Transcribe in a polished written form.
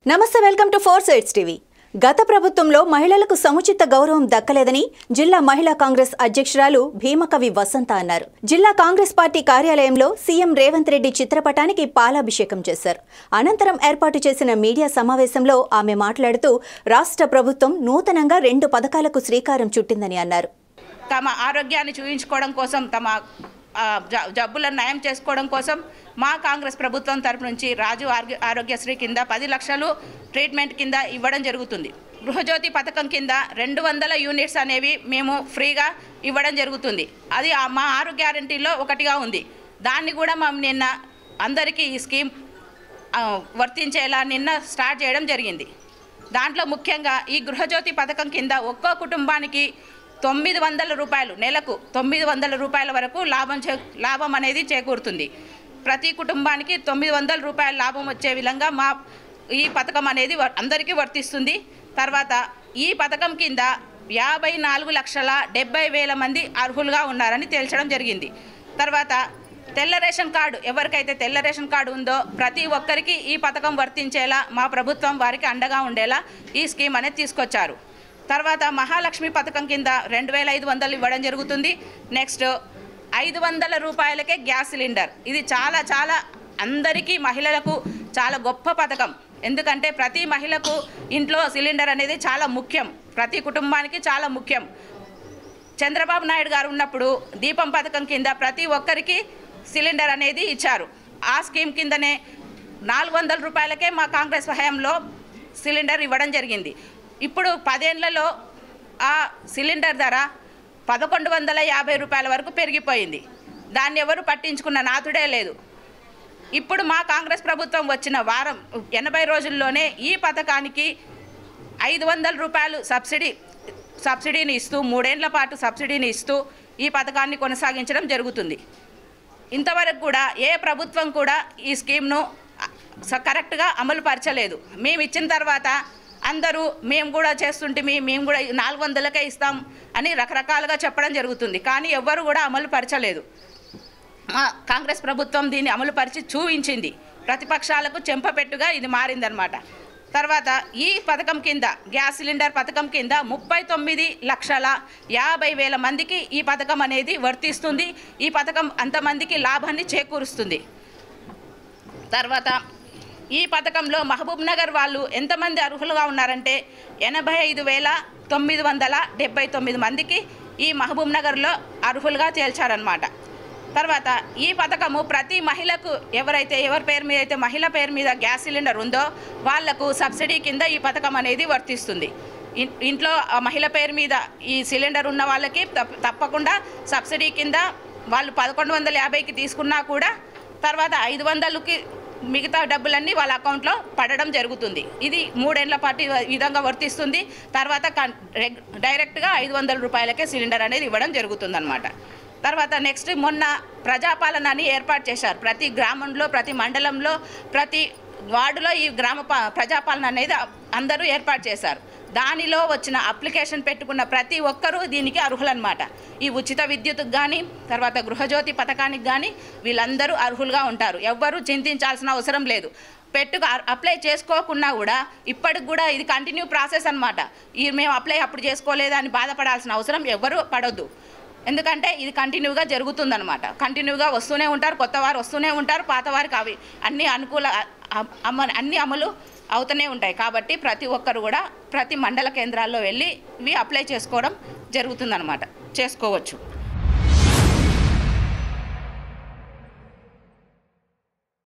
నమస్తే, welcome to 4 Sides TV. గత ప్రభుత్వంలో మహిళలకు సముచిత గౌరవం దక్కలేదని జిల్లా మహిళా కాంగ్రెస్ అధ్యక్షురాలు భీమకవి వసంత అన్నారు. జిల్లా కాంగ్రెస్ పార్టీ కార్యాలయంలో సీఎం రేవంత్ రెడ్డి చిత్రపటానికి పాలాభిషేకం చేశారు. అనంతరం ఏర్పాటు చేసిన మీడియా సమావేశంలో ఆమె మాట్లాడుతూ రాష్ట్ర ప్రభుత్వం నూతనంగా 2 పథకాలకు శ్రీకారం చుట్టిందని అన్నారు. తమ ఆరోగ్యాన్ని చూయించుకోవడం కోసం, తమ జబ్బులను నయం చేసుకోవడం కోసం మా కాంగ్రెస్ ప్రభుత్వం తరపు నుంచి రాజు ఆరోగ్యశ్రీ కింద 10 లక్షలు ట్రీట్మెంట్ కింద ఇవ్వడం జరుగుతుంది. గృహజ్యోతి పథకం కింద 200 యూనిట్స్ అనేవి మేము ఫ్రీగా ఇవ్వడం జరుగుతుంది. అది మా ఆరోగ్య గ్యారంటీలో ఒకటిగా ఉంది. దాన్ని కూడా మేము నిన్న అందరికీ ఈ స్కీమ్ వర్తించేలా నిన్న స్టార్ట్ చేయడం జరిగింది. దాంట్లో ముఖ్యంగా ఈ గృహజ్యోతి పథకం కింద ఒక్కో కుటుంబానికి 900 రూపాయలు, నెలకు 900 రూపాయల వరకు లాభం అనేది చేకూరుతుంది. ప్రతి కుటుంబానికి 900 రూపాయల లాభం వచ్చే విధంగా మా ఈ పథకం అనేది అందరికీ వర్తిస్తుంది. తర్వాత ఈ పథకం కింద 54,70,000 మంది అర్హులుగా ఉన్నారని తేల్చడం జరిగింది. తర్వాత తెల్ల రేషన్ కార్డు, ఎవరికైతే తెల్ల రేషన్ కార్డు ఉందో ప్రతి ఒక్కరికి ఈ పథకం వర్తించేలా మా ప్రభుత్వం వారికి అండగా ఉండేలా ఈ స్కీమ్ అనేది తీసుకొచ్చారు. తర్వాత మహాలక్ష్మి పథకం కింద 2,500 ఇవ్వడం జరుగుతుంది. నెక్స్ట్ 500 రూపాయలకే గ్యాస్ సిలిండర్. ఇది చాలా అందరికీ మహిళలకు చాలా గొప్ప పథకం. ఎందుకంటే ప్రతి మహిళకు ఇంట్లో సిలిండర్ అనేది చాలా ముఖ్యం, ప్రతి కుటుంబానికి చాలా ముఖ్యం. చంద్రబాబు నాయుడు గారు ఉన్నప్పుడు దీపం పథకం కింద ప్రతి ఒక్కరికి సిలిండర్ అనేది ఇచ్చారు. ఆ స్కీమ్ కిందనే 400 రూపాయలకే మా కాంగ్రెస్ హయాంలో సిలిండర్ ఇవ్వడం జరిగింది. ఇప్పుడు 10 ఏళ్లలో ఆ సిలిండర్ ధర 1,150 రూపాయల వరకు పెరిగిపోయింది. దాన్ని ఎవరు పట్టించుకున్న నాథుడే లేదు. ఇప్పుడు మా కాంగ్రెస్ ప్రభుత్వం వచ్చిన 80 రోజుల్లోనే ఈ పథకానికి 500 రూపాయలు సబ్సిడీని ఇస్తూ 3 ఏళ్ల పాటు సబ్సిడీని ఇస్తూ ఈ పథకాన్ని కొనసాగించడం జరుగుతుంది. ఇంతవరకు కూడా ఏ ప్రభుత్వం కూడా ఈ స్కీమ్ను కరెక్ట్గా అమలు పరచలేదు. మేము ఇచ్చిన తర్వాత అందరూ మేము కూడా చేస్తుంటే మేము కూడా 400కే ఇస్తాం అని రకరకాలుగా చెప్పడం జరుగుతుంది. కానీ ఎవ్వరు కూడా అమలు పరచలేదు. మా కాంగ్రెస్ ప్రభుత్వం దీన్ని అమలు పరిచి చూపించింది. ప్రతిపక్షాలకు చెంపపెట్టుగా ఇది మారిందనమాట. తర్వాత ఈ పథకం కింద, గ్యాస్ సిలిండర్ పథకం కింద 39,50,000 మందికి ఈ పథకం అనేది వర్తిస్తుంది. ఈ పథకం అంతమందికి లాభాన్ని చేకూరుస్తుంది. తర్వాత ఈ పథకంలో మహబూబ్ నగర్ వాళ్ళు ఎంతమంది అర్హులుగా ఉన్నారంటే 85,979 మందికి ఈ మహబూబ్ నగర్లో అర్హులుగా తేల్చారనమాట. తర్వాత ఈ పథకము ప్రతి మహిళకు ఎవరి పేరు మీద అయితే మహిళ పేరు మీద గ్యాస్ సిలిండర్ ఉందో వాళ్లకు సబ్సిడీ కింద ఈ పథకం అనేది వర్తిస్తుంది. ఇంట్లో మహిళ పేరు మీద ఈ సిలిండర్ ఉన్న వాళ్ళకి తప్పకుండా సబ్సిడీ కింద వాళ్ళు 1,150కి తీసుకున్నా కూడా తర్వాత 500కి మిగతా డబ్బులన్నీ వాళ్ళ అకౌంట్లో పడడం జరుగుతుంది. ఇది 3 ఏళ్ల పాటు విధంగా వర్తిస్తుంది. తర్వాత డైరెక్ట్గా 500 రూపాయలకే సిలిండర్ అనేది ఇవ్వడం జరుగుతుందన్నమాట. తర్వాత నెక్స్ట్ మొన్న ప్రజాపాలన అని ఏర్పాటు చేశారు. ప్రతి గ్రామంలో, ప్రతి మండలంలో, ప్రతి వార్డులో ఈ ప్రజాపాలన అనేది అందరూ ఏర్పాటు చేశారు. దానిలో వచ్చిన అప్లికేషన్ పెట్టుకున్న ప్రతి ఒక్కరూ దీనికి అర్హులన్నమాట. ఈ ఉచిత విద్యుత్కు కానీ, తర్వాత గృహజ్యోతి పథకానికి కానీ వీళ్ళందరూ అర్హులుగా ఉంటారు. ఎవ్వరూ చింతించాల్సిన అవసరం లేదు. అప్లై చేసుకోకున్నా కూడా ఇప్పటికి కూడా ఇది కంటిన్యూ ప్రాసెస్ అనమాట. మేము అప్పుడు చేసుకోలేదని బాధపడాల్సిన అవసరం ఎవ్వరూ పడొద్దు. ఎందుకంటే ఇది కంటిన్యూగా జరుగుతుందన్నమాట. కంటిన్యూగా వస్తూనే ఉంటారు, కొత్త వారు వస్తూనే ఉంటారు, పాత వారికి అవి అన్ని అన్ని అమలు అవుతూనే ఉంటాయి. కాబట్టి ప్రతి ఒక్కరు కూడా ప్రతి మండల కేంద్రాల్లో వెళ్ళి ఇవి అప్లై చేసుకోవడం జరుగుతుందన్నమాట, చేసుకోవచ్చు.